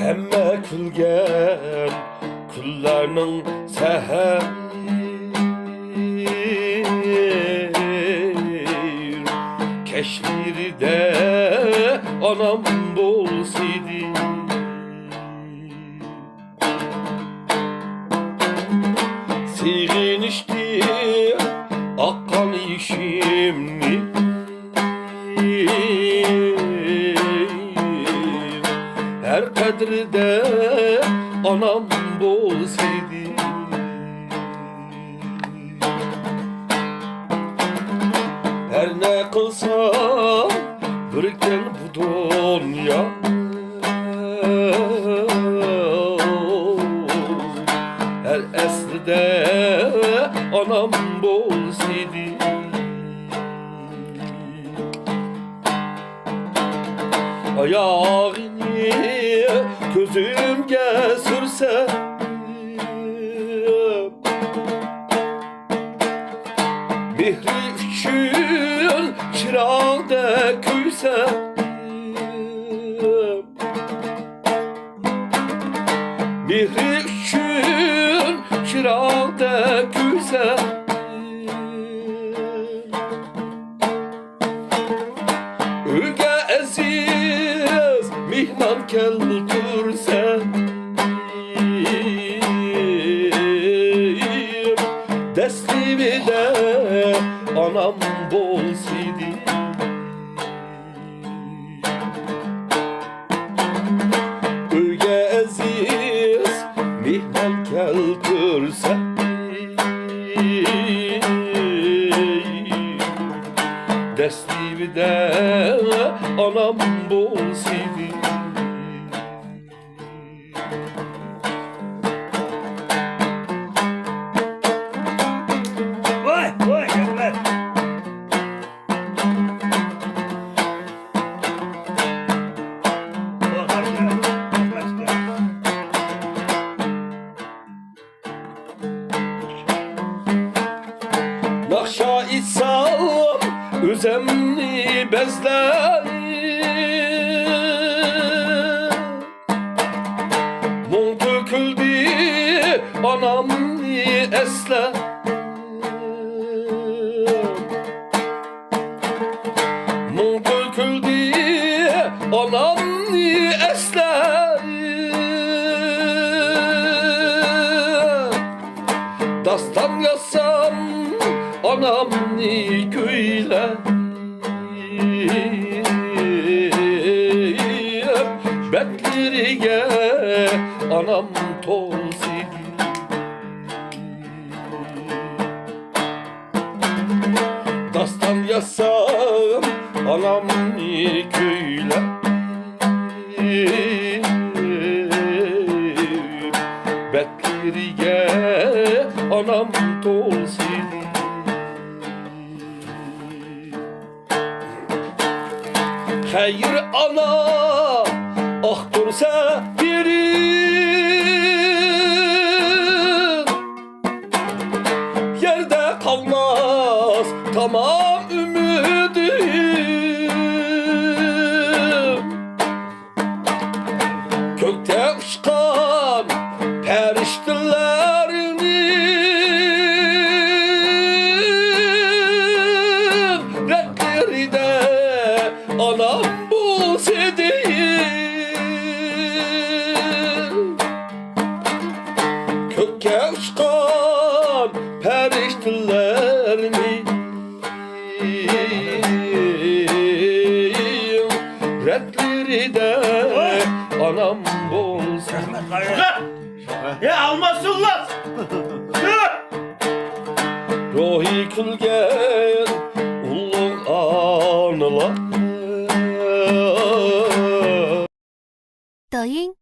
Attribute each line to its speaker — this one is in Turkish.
Speaker 1: Emme külgen küllerinin seher Keşmir'de anam bolsaydı Siğinişti akkan işimni Her kadride anam bolsaydı Her ne kılsam birken bu dünya Her esride anam bolsaydı Ayağını gözümge sürse Mihri üçün çırağda küyse Mihri üçün çırağda küyse Öge aziz mihman kelturse Deslimi de anam bolsaydı Öge aziz mihman kelturse Deslimi de anam bolsaydı
Speaker 2: Vay vay evlat.
Speaker 1: Nakşa itsam üzemni bezler Mum döküldü anamni esler Mum döküldü anamni esler Dastan yazsam anamni güyle Bekleriye anam tolsaydı Dastan yazsam anamni güyle Bekleriye anam tolsaydı Hayır ana ah dursa birin Yerde kalmaz tamam ümidim Gökte uçkan periştelerinin Renkleri de anam bolsaydı Kökke uçkan periştelerini Renkleri de anam bolsaydı
Speaker 2: Ya almasın lan.
Speaker 1: Ruhi külgen ulluğun anılar
Speaker 3: 抖音